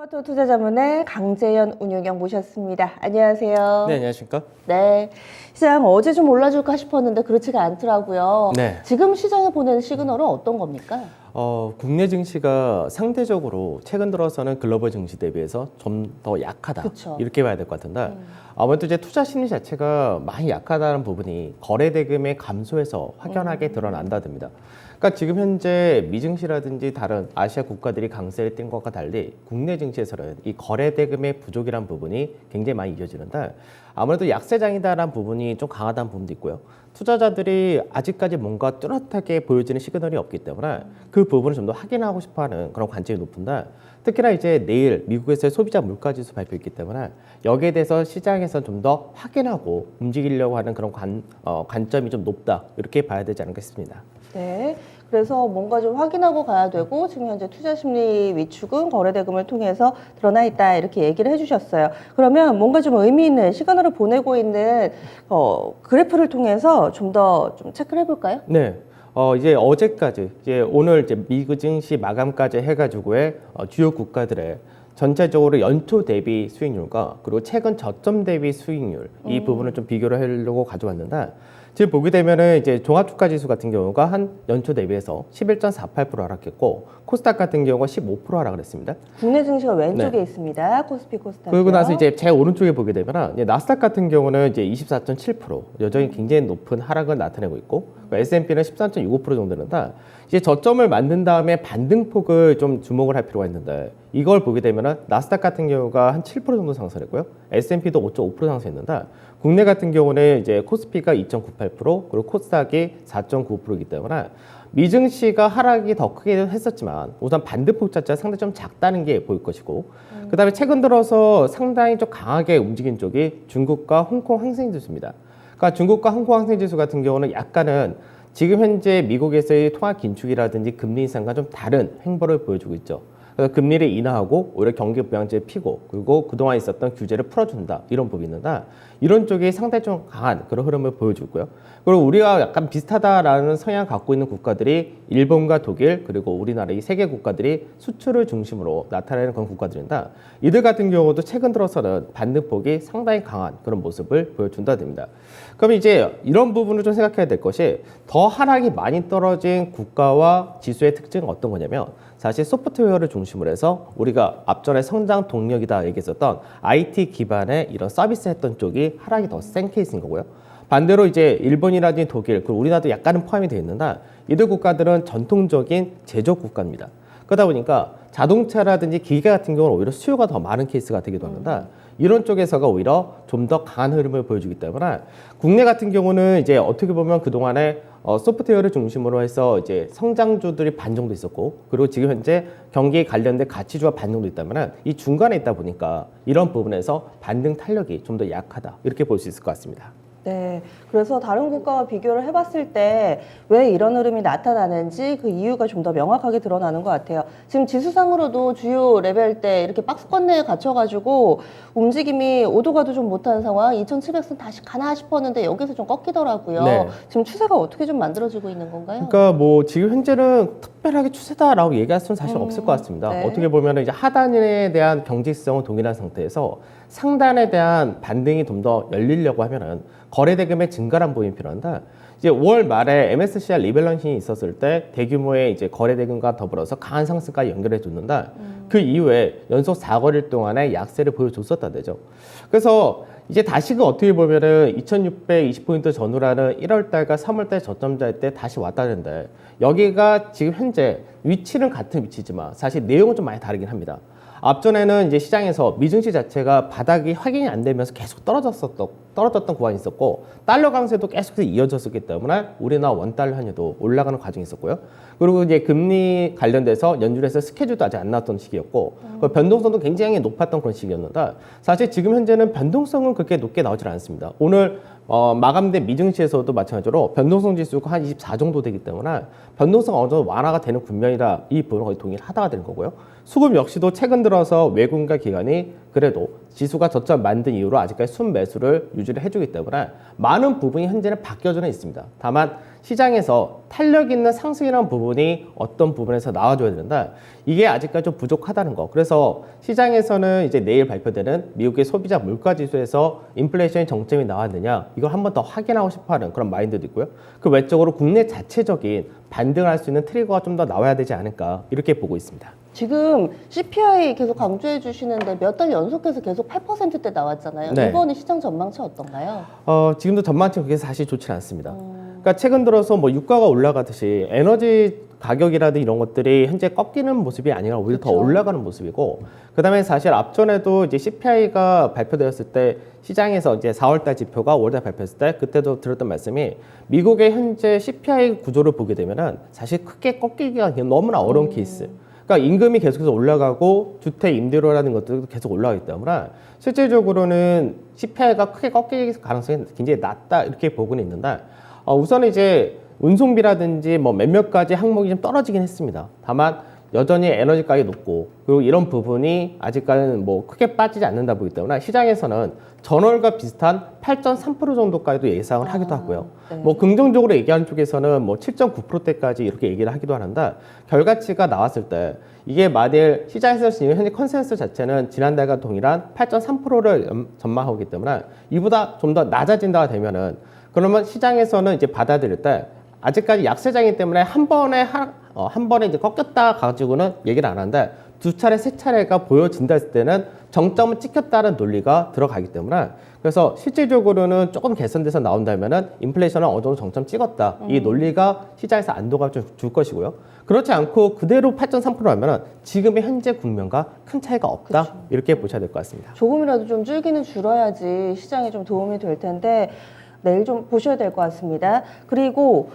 토마토 투자자문의 강재현 운용형 모셨습니다. 안녕하세요. 네, 안녕하십니까? 네, 시장 어제 좀 올라줄까 싶었는데 그렇지가 않더라고요. 네. 지금 시장에 보내는 시그널은 어떤 겁니까? 국내 증시가 상대적으로 최근 들어서는 글로벌 증시 대비해서 좀 더 약하다. 그쵸. 이렇게 봐야 될 것 같은데 아무래도 이제 투자 심리 자체가 많이 약하다는 부분이 거래 대금의 감소에서 확연하게 드러난다 듭니다. 그러니까 지금 현재 미증시라든지 다른 아시아 국가들이 강세를 띈 것과 달리 국내 증시에서는 이 거래 대금의 부족이라는 부분이 굉장히 많이 이어지는데 아무래도 약세장이다라는 부분이 좀 강하다는 부분도 있고요. 투자자들이 아직까지 뭔가 뚜렷하게 보여지는 시그널이 없기 때문에 그 부분을 좀 더 확인하고 싶어하는 그런 관점이 높은데 특히나 이제 내일 미국에서의 소비자 물가지수 발표있기 때문에 여기에 대해서 시장에서 좀 더 확인하고 움직이려고 하는 그런 관점이 좀 높다 이렇게 봐야 되지 않을까 싶습니다. 네, 그래서 뭔가 좀 확인하고 가야 되고 지금 현재 투자 심리 위축은 거래 대금을 통해서 드러나 있다 이렇게 얘기를 해주셨어요. 그러면 뭔가 좀 의미 있는 시그널을 보내고 있는 그래프를 통해서 좀 더 좀 체크를 해볼까요? 네. 이제 어제까지, 이제 오늘 이제 미국 증시 마감까지 해가지고의 주요 국가들의 전체적으로 연초 대비 수익률과 그리고 최근 저점 대비 수익률 이 부분을 좀 비교를 하려고 가져왔는데 지금 보게 되면은 이제 종합주가지수 같은 경우가 한 연초 대비해서 11.48% 하락했고 코스닥 같은 경우가 15% 하락을 했습니다. 국내 증시가 왼쪽에 네. 있습니다. 코스피 코스닥. 그리고 나서 이제 제 오른쪽에 보게 되면 나스닥 같은 경우는 이제 24.7% 여전히 굉장히 높은 하락을 나타내고 있고 S&P는 13.65% 정도는데 이제 저점을 만든 다음에 반등폭을 좀 주목을 할 필요가 있는데 이걸 보게 되면 나스닥 같은 경우가 한 7% 정도 상승했고요. S&P도 5.5% 상승했는데 국내 같은 경우는 이제 코스피가 2.98% 그리고 코스닥이 4.9%이기 때문에 미증시가 하락이 더 크게 했었지만 우선 반등폭 자체가 상당히 좀 작다는 게 보일 것이고 그다음에 최근 들어서 상당히 좀 강하게 움직인 쪽이 중국과 홍콩 항생지수입니다. 그러니까 중국과 홍콩 항생지수 같은 경우는 약간은 지금 현재 미국에서의 통화 긴축이라든지 금리 인상과 좀 다른 행보를 보여주고 있죠. 그래서 금리를 인하하고 오히려 경기 부양제를 피고 그리고 그동안 있었던 규제를 풀어준다 이런 부분이 있는데 이런 쪽이 상당히 좀 강한 그런 흐름을 보여주고요. 그리고 우리가 약간 비슷하다라는 성향을 갖고 있는 국가들이 일본과 독일 그리고 우리나라 이 세 개 국가들이 수출을 중심으로 나타내는 그런 국가들인데 이들 같은 경우도 최근 들어서는 반등폭이 상당히 강한 그런 모습을 보여준다 됩니다. 그럼 이제 이런 부분을 좀 생각해야 될 것이 더 하락이 많이 떨어진 국가와 지수의 특징은 어떤 거냐면 사실 소프트웨어를 중심으로 해서 우리가 앞전에 성장 동력이다 얘기했었던 IT 기반의 이런 서비스 했던 쪽이 하락이 더 센 케이스인 거고요. 반대로 이제 일본이라든지 독일, 그리고 우리나라도 약간은 포함이 되어 있는데 이들 국가들은 전통적인 제조업 국가입니다. 그러다 보니까 자동차라든지 기계 같은 경우는 오히려 수요가 더 많은 케이스가 되기도 하는데 이런 쪽에서가 오히려 좀 더 강한 흐름을 보여주기 때문에 국내 같은 경우는 이제 어떻게 보면 그동안에 소프트웨어를 중심으로 해서 이제 성장주들이 반 정도 있었고 그리고 지금 현재 경기에 관련된 가치주가 반 정도 있다면 이 중간에 있다 보니까 이런 부분에서 반등 탄력이 좀 더 약하다 이렇게 볼 수 있을 것 같습니다. 네, 그래서 다른 국가와 비교를 해봤을 때 왜 이런 흐름이 나타나는지 그 이유가 좀 더 명확하게 드러나는 것 같아요. 지금 지수상으로도 주요 레벨대 이렇게 박스권 내에 갇혀가지고 움직임이 오도 가도 좀 못하는 상황, 2700선 다시 가나 싶었는데 여기서 좀 꺾이더라고요. 네. 지금 추세가 어떻게 좀 만들어지고 있는 건가요? 그러니까 뭐 지금 현재는 특별하게 추세다라고 얘기할 수는 사실 없을 것 같습니다. 네. 어떻게 보면 이제 하단에 대한 경직성은 동일한 상태에서 상단에 대한 반등이 좀 더 열리려고 하면은 거래 대금의 증가란 부분이 필요한데 이제 5월 말에 MSCI 리밸런싱이 있었을 때 대규모의 이제 거래 대금과 더불어서 강한 상승까지 연결해 줬는데 그 이후에 연속 4거래일 동안에 약세를 보여줬었단 되죠. 그래서 이제 다시금 어떻게 보면은 2620포인트 전후라는 1월달과 3월달 저점자일 때 다시 왔다는데 여기가 지금 현재 위치는 같은 위치지만 사실 내용은 좀 많이 다르긴 합니다. 앞전에는 이제 시장에서 미증시 자체가 바닥이 확인이 안 되면서 계속 떨어졌던 구간이 있었고 달러 강세도 계속해서 이어졌었기 때문에 우리나라 원달러 환율도 올라가는 과정이 있었고요. 그리고 이제 금리 관련돼서 연준에서 스케줄도 아직 안 나왔던 시기였고 그 변동성도 굉장히 높았던 그런 시기였는데 사실 지금 현재는 변동성은 그렇게 높게 나오질 않습니다. 오늘 마감된 미증시에서도 마찬가지로 변동성 지수가 한 24 정도 되기 때문에 변동성 어느 정도 완화가 되는 국면이라 이 부분은 거의 동일하다가 되는 거고요. 수급 역시도 최근 들어서 외국인과 기관이 그래도 지수가 저점 만든 이후로 아직까지 순매수를 유지를 해주기 때문에 많은 부분이 현재는 바뀌어져 있습니다. 다만 시장에서 탄력 있는 상승이라는 부분이 어떤 부분에서 나와줘야 된다. 이게 아직까지 좀 부족하다는 거. 그래서 시장에서는 이제 내일 발표되는 미국의 소비자 물가 지수에서 인플레이션의 정점이 나왔느냐, 이걸 한 번 더 확인하고 싶어하는 그런 마인드도 있고요. 그 외적으로 국내 자체적인 반등을 할 수 있는 트리거가 좀 더 나와야 되지 않을까, 이렇게 보고 있습니다. 지금 CPI 계속 강조해 주시는데 몇 달 연속해서 계속 8%대 나왔잖아요. 네. 이번에 시장 전망치 어떤가요? 지금도 전망치 그게 사실 좋지는 않습니다. 그러니까 최근 들어서 뭐 유가가 올라가듯이 에너지 가격이라든 이런 것들이 현재 꺾이는 모습이 아니라 오히려 더 그쵸. 올라가는 모습이고, 그다음에 사실 앞전에도 이제 CPI가 발표되었을 때 시장에서 이제 4월달 지표가 5월달 발표했을 때 그때도 들었던 말씀이 미국의 현재 CPI 구조를 보게 되면은 사실 크게 꺾이기가 너무나 어려운 케이스. 그러니까 임금이 계속해서 올라가고 주택 임대료라는 것들도 계속 올라가기 때문에 실질적으로는 CPI가 크게 꺾일 가능성이 굉장히 낮다, 이렇게 보고는 있는데, 우선 이제 운송비라든지 뭐 몇몇 가지 항목이 좀 떨어지긴 했습니다. 다만 여전히 에너지 가격이 높고, 그리고 이런 부분이 아직까지는 뭐 크게 빠지지 않는다 보기 때문에 시장에서는 전월과 비슷한 8.3% 정도까지도 예상을 하기도 하고요. 네. 뭐 긍정적으로 얘기하는 쪽에서는 뭐 7.9%대까지 이렇게 얘기를 하기도 하는데, 결과치가 나왔을 때 이게 만일 시장에서 지금 현재 컨센서스 자체는 지난달과 동일한 8.3%를 전망하고 있기 때문에 이보다 좀 더 낮아진다가 되면은, 그러면 시장에서는 이제 받아들일 때 아직까지 약세장이기 때문에 한 번에 이제 꺾였다 가지고는 얘기를 안 하는데, 두 차례, 세 차례가 보여진다 했을 때는 정점을 찍혔다는 논리가 들어가기 때문에, 그래서 실질적으로는 조금 개선돼서 나온다면은 인플레이션은 어느 정도 정점 찍었다, 이 논리가 시장에서 안도가 좀 줄 것이고요. 그렇지 않고 그대로 8.3%라면은 지금의 현재 국면과 큰 차이가 없다, 그렇죠. 이렇게 보셔야 될 것 같습니다. 조금이라도 좀 줄기는 줄어야지 시장에 좀 도움이 될 텐데 내일 좀 보셔야 될 것 같습니다. 그리고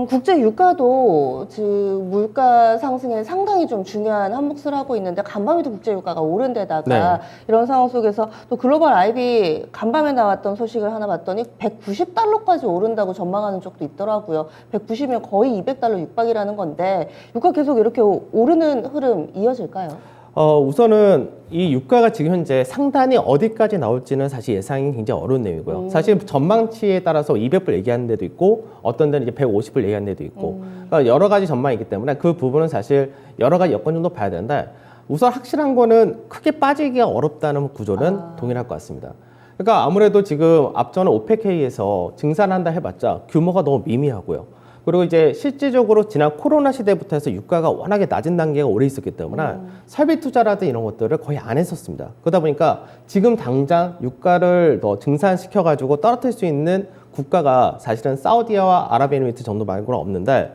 국제 유가도 지금 물가 상승에 상당히 좀 중요한 한 몫을 하고 있는데, 간밤에도 국제 유가가 오른 데다가 네. 이런 상황 속에서 또 글로벌 IB 간밤에 나왔던 소식을 하나 봤더니 190달러까지 오른다고 전망하는 쪽도 있더라고요. 190이면 거의 200달러 육박이라는 건데, 유가 계속 이렇게 오르는 흐름 이어질까요? 우선은 이 유가가 지금 현재 상단이 어디까지 나올지는 사실 예상이 굉장히 어려운 내용이고요. 사실 전망치에 따라서 200불 얘기하는 데도 있고, 어떤 데는 이제 150불 얘기하는 데도 있고, 그러니까 여러 가지 전망이 있기 때문에 그 부분은 사실 여러 가지 여건 정도 봐야 되는데, 우선 확실한 거는 크게 빠지기가 어렵다는 구조는 동일할 것 같습니다. 그러니까 아무래도 지금 앞전에 오펙회의에서 증산한다 해봤자 규모가 너무 미미하고요. 그리고 이제 실질적으로 지난 코로나 시대부터 해서 유가가 워낙에 낮은 단계가 오래 있었기 때문에 설비 투자라든 이런 것들을 거의 안 했었습니다. 그러다 보니까 지금 당장 유가를 더 증산시켜가지고 떨어뜨릴 수 있는 국가가 사실은 사우디와 아랍에미리트 정도 말고는 없는데,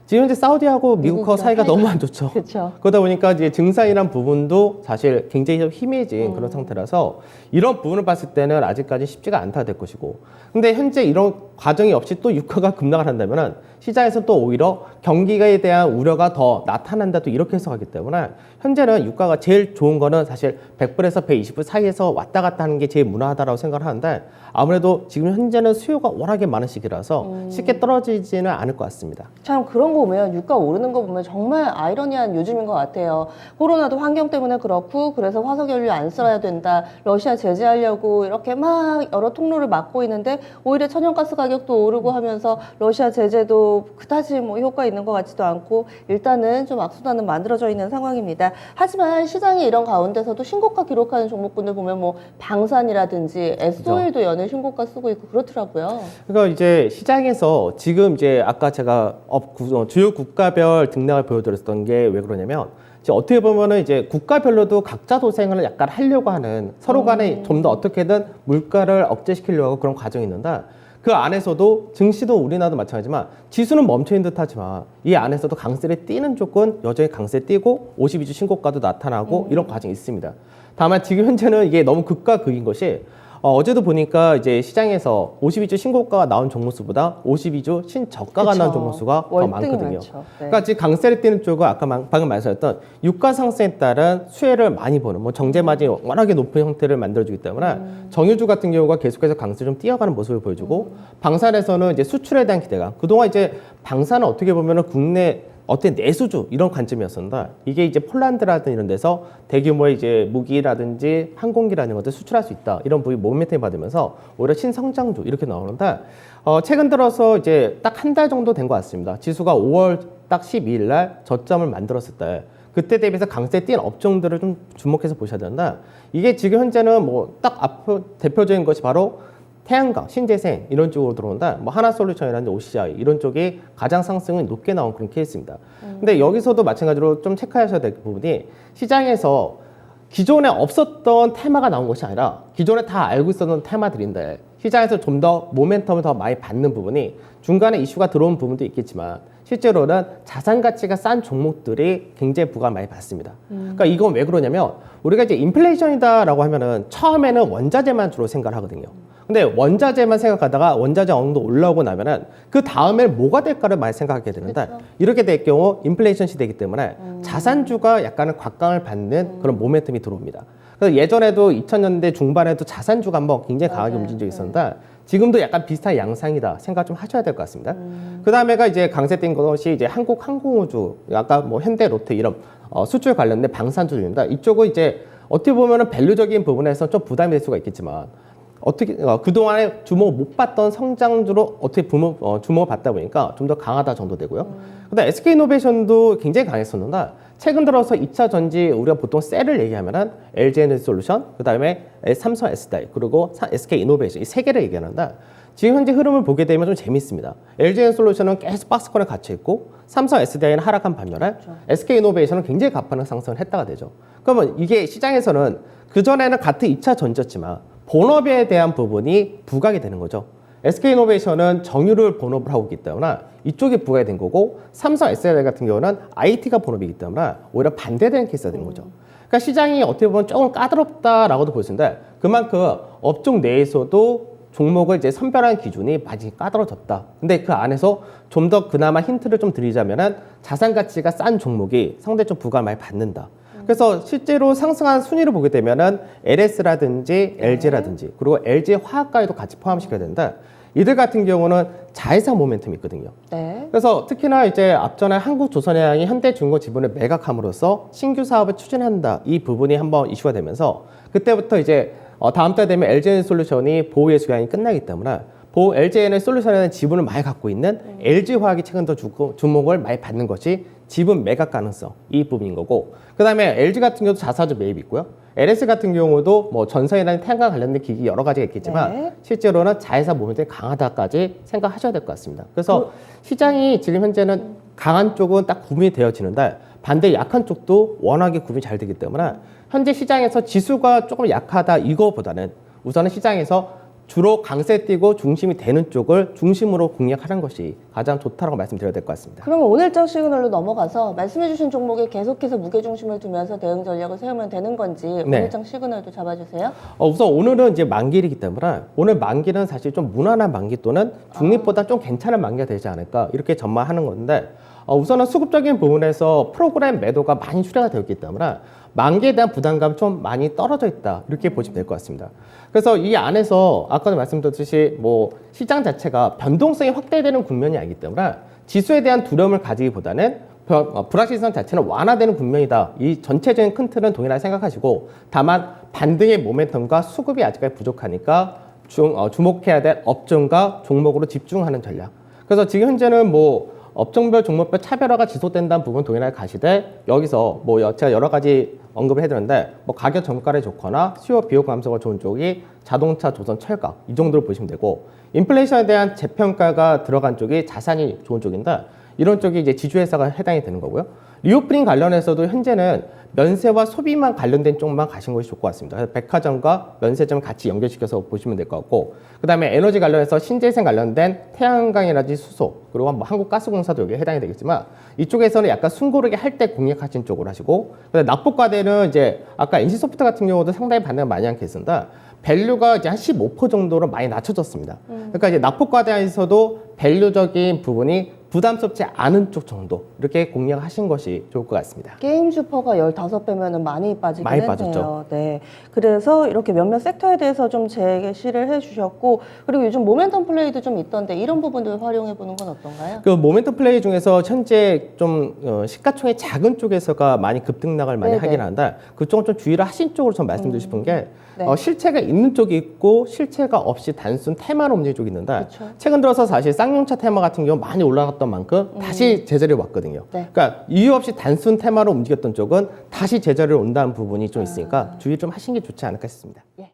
지금 이제 사우디하고 미국하고 사이가 너무 안 좋죠. 그렇죠. 그러다 보니까 이제 증산이란 부분도 사실 굉장히 좀 희미해진 그런 상태라서 이런 부분을 봤을 때는 아직까지 쉽지가 않다 될 것이고, 근데 현재 이런 과정이 없이 또 유가가 급락을 한다면은 시장에서 또 오히려 경기에 대한 우려가 더 나타난다, 또 이렇게 해석하기 때문에 현재는 유가가 제일 좋은 거는 사실 100불에서 120불 사이에서 왔다 갔다 하는 게 제일 무난하다라고 생각을 하는데, 아무래도 지금 현재는 수요가 워낙에 많은 시기라서 쉽게 떨어지지는 않을 것 같습니다. 참 그런 거 보면, 유가 오르는 거 보면 정말 아이러니한 요즘인 것 같아요. 코로나도 환경 때문에 그렇고, 그래서 화석연료 안 써야 된다, 러시아 제재하려고 이렇게 막 여러 통로를 막고 있는데 오히려 천연가스 가격도 오르고 하면서 러시아 제재도 그다지 뭐 효과 있는 것 같지도 않고, 일단은 좀 악순환은 만들어져 있는 상황입니다. 하지만 시장이 이런 가운데서도 신고가 기록하는 종목군들 보면 뭐 방산이라든지 S-오일도 연일 신고가 쓰고 있고 그렇더라고요. 그러니까 이제 시장에서 지금 이제 아까 제가 주요 국가별 등락을 보여드렸던 게 왜 그러냐면, 이제 어떻게 보면은 이제 국가별로도 각자 도생을 약간 하려고 하는, 서로 간에 좀 더 어떻게든 물가를 억제시키려고 하고 그런 과정이 있는데, 그 안에서도 증시도 우리나라도 마찬가지지만 지수는 멈춰있는 듯 하지만 이 안에서도 강세를 띄는 쪽은 여전히 강세 띄고 52주 신고가도 나타나고 이런 과정이 있습니다. 다만 지금 현재는 이게 너무 극과 극인 것이, 어제도 보니까 이제 시장에서 52주 신고가가 나온 종목 수보다 52주 신저가가 그쵸. 나온 종목 수가 더 월등히 많거든요. 많죠. 네. 그러니까 지금 강세를 띄는 쪽은 아까 방금 말씀드렸던 유가 상승에 따른 수혜를 많이 보는, 뭐 정제 마진이 워낙에 높은 형태를 만들어주기 때문에 정유주 같은 경우가 계속해서 강세 좀 뛰어가는 모습을 보여주고, 방산에서는 이제 수출에 대한 기대감, 그동안 이제 방산은 어떻게 보면은 국내 어떤 내수주 이런 관점이었습니다. 이게 이제 폴란드라든 이런 데서 대규모의 이제 무기라든지 항공기라는 것들 수출할 수 있다. 이런 부위 모멘텀이 받으면서 오히려 신성장주 이렇게 나오는데 최근 들어서 이제 딱 한 달 정도 된 것 같습니다. 지수가 5월 딱 12일 날 저점을 만들었을 때 그때 대비해서 강세 뛴 업종들을 좀 주목해서 보셔야 된다. 이게 지금 현재는 뭐 딱 대표적인 것이 바로 태양광, 신재생 이런 쪽으로 들어온다. 뭐 하나솔루션이라든지 OCI 이런 쪽이 가장 상승이 높게 나온 그런 케이스입니다. 근데 여기서도 마찬가지로 좀 체크하셔야 될 부분이 시장에서 기존에 없었던 테마가 나온 것이 아니라 기존에 다 알고 있었던 테마들인데 시장에서 좀 더 모멘텀을 더 많이 받는 부분이 중간에 이슈가 들어온 부분도 있겠지만 실제로는 자산 가치가 싼 종목들이 굉장히 부과를 많이 받습니다. 그러니까 이건 왜 그러냐면 우리가 이제 인플레이션이다라고 하면은 처음에는 원자재만 주로 생각을 하거든요. 근데 원자재만 생각하다가 원자재 어느 정도 올라오고 나면은 그 다음에 뭐가 될까를 많이 생각하게 되는데 그렇죠. 이렇게 될 경우 인플레이션 시대이기 때문에 자산주가 약간은 곽강을 받는 그런 모멘텀이 들어옵니다. 그래서 예전에도 2000년대 중반에도 자산주가 한번 굉장히 강하게 맞아요. 움직인 적이 있었는데 지금도 약간 비슷한 양상이다 생각 좀 하셔야 될 것 같습니다. 그 다음에가 이제 강세된 것이 이제 한국항공우주, 아까 뭐 현대, 롯데 이런 수출 관련된 방산주들입니다. 이쪽은 이제 어떻게 보면은 밸류적인 부분에서 좀 부담이 될 수가 있겠지만 어떻게 그동안에 주목 못 받던 성장주로 어떻게 주목을 받다 보니까 좀 더 강하다 정도 되고요. 그다음 SK이노베이션도 굉장히 강했었는데 최근 들어서 2차 전지 우리가 보통 셀을 얘기하면은 LG에너지솔루션, 그다음에 삼성 SDI 그리고 SK이노베이션 이 세 개를 얘기하는데 지금 현재 흐름을 보게 되면 좀 재밌습니다. LG에너지솔루션은 계속 박스권에 갇혀 있고 삼성 SDI는 하락한 반면에 SK이노베이션은 굉장히 가파른 상승을 했다가 되죠. 그러면 이게 시장에서는 그전에는 같은 2차 전지였지만 본업에 대한 부분이 부각이 되는 거죠. SK이노베이션은 정유를 본업을 하고 있기 때문에 이쪽이 부각이 된 거고 삼성 SDI 같은 경우는 IT가 본업이기 때문에 오히려 반대되는 케이스가 된 거죠. 그러니까 시장이 어떻게 보면 조금 까다롭다라고도 볼 수 있는데 그만큼 업종 내에서도 종목을 이제 선별하는 기준이 많이 까다로워졌다. 근데 그 안에서 좀 더 그나마 힌트를 좀 드리자면은 자산 가치가 싼 종목이 상당히 좀 부각을 많이 받는다. 그래서 실제로 상승한 순위를 보게 되면은 LS라든지 LG라든지 그리고 LG 화학과에도 같이 포함시켜야 되는데 이들 같은 경우는 자회사 모멘텀이 있거든요. 네. 그래서 특히나 이제 앞전에 한국조선해양이 현대중공 지분을 매각함으로써 신규 사업을 추진한다. 이 부분이 한번 이슈가 되면서 그때부터 이제 다음 달 되면 LG에너지솔루션이 보호예수 기간이 끝나기 때문에 LG에너지솔루션에는 지분을 많이 갖고 있는 LG화학이 최근 더 주목을 많이 받는 것이 지분 매각 가능성 이 부분인 거고 그 다음에 LG 같은 경우도 자사주 매입이 있고요. LS 같은 경우도 뭐 전선이나 태양광 관련된 기기 여러 가지가 있겠지만 네. 실제로는 자회사 모멘텀이 강하다까지 생각하셔야 될 것 같습니다. 그래서 시장이 지금 현재는 강한 쪽은 딱 구분이 되어지는데 반대 약한 쪽도 워낙에 구분이 잘 되기 때문에 현재 시장에서 지수가 조금 약하다 이거보다는 우선은 시장에서 주로 강세 띄고 중심이 되는 쪽을 중심으로 공략하는 것이 가장 좋다고 말씀드려야 될 것 같습니다. 그러면 오늘장 시그널로 넘어가서 말씀해주신 종목에 계속해서 무게중심을 두면서 대응 전략을 세우면 되는 건지 네. 오늘장 시그널도 잡아주세요. 우선 오늘은 이제 만기이기 때문에 오늘 만기는 사실 좀 무난한 만기 또는 중립보다 좀 괜찮은 만기가 되지 않을까 이렇게 전망하는 건데 우선은 수급적인 부분에서 프로그램 매도가 많이 출하가 되었기 때문에 만기에 대한 부담감 좀 많이 떨어져 있다 이렇게 보시면 될 것 같습니다. 그래서 이 안에서 아까도 말씀드렸듯이 뭐 시장 자체가 변동성이 확대되는 국면이 아니기 때문에 지수에 대한 두려움을 가지기보다는 불확실성 자체는 완화되는 국면이다. 이 전체적인 큰 틀은 동일하게 생각하시고 다만 반등의 모멘텀과 수급이 아직까지 부족하니까 주목해야 될 업종과 종목으로 집중하는 전략. 그래서 지금 현재는 뭐 업종별 종목별 차별화가 지속된다는 부분 동일하게 가시되 여기서 뭐 제가 여러 가지 언급을 해드렸는데 뭐 가격 정가를 좋거나 수요 비용 감소가 좋은 쪽이 자동차, 조선, 철강 이 정도로 보시면 되고 인플레이션에 대한 재평가가 들어간 쪽이 자산이 좋은 쪽인데 이런 쪽이 이제 지주회사가 해당이 되는 거고요. 리오프닝 관련해서도 현재는 면세와 소비만 관련된 쪽만 가신 것이 좋을 것 같습니다. 그래서 백화점과 면세점 같이 연결시켜서 보시면 될 것 같고 그 다음에 에너지 관련해서 신재생 관련된 태양광이라든지 수소 그리고 뭐 한국가스공사도 여기에 해당이 되겠지만 이쪽에서는 약간 숨고르게 할 때 공략하신 쪽으로 하시고 그다음에 납부과대는 이제 아까 NC소프트 같은 경우도 상당히 반응을 많이 한 케이스인데 밸류가 이제 한 15% 정도로 많이 낮춰졌습니다. 그러니까 이제 납부과대에서도 밸류적인 부분이 부담스럽지 않은 쪽 정도 이렇게 공략하신 것이 좋을 것 같습니다. 게임 슈퍼가 15배면은 많이 빠지긴 많이 했네요. 빠졌죠. 네. 그래서 이렇게 몇몇 섹터에 대해서 좀 제시를 해 주셨고, 그리고 요즘 모멘텀 플레이도 좀 있던데 이런 부분들 활용해 보는 건 어떤가요? 그 모멘텀 플레이 중에서 현재 좀 시가총액 작은 쪽에서가 많이 급등락을 많이 네네. 하긴 한다. 그쪽은 좀 주의를 하신 쪽으로 좀 말씀드리고 싶은 게 네. 실체가 있는 쪽이 있고 실체가 없이 단순 테마로 움직이는 쪽이 있는데 그쵸. 최근 들어서 사실 쌍용차 테마 같은 경우 많이 올라갔던 만큼 다시 제자리에 왔거든요. 네. 그러니까 이유 없이 단순 테마로 움직였던 쪽은 다시 제자리에 온다는 부분이 좀 있으니까 주의 좀 하신 게 좋지 않을까 싶습니다. 예.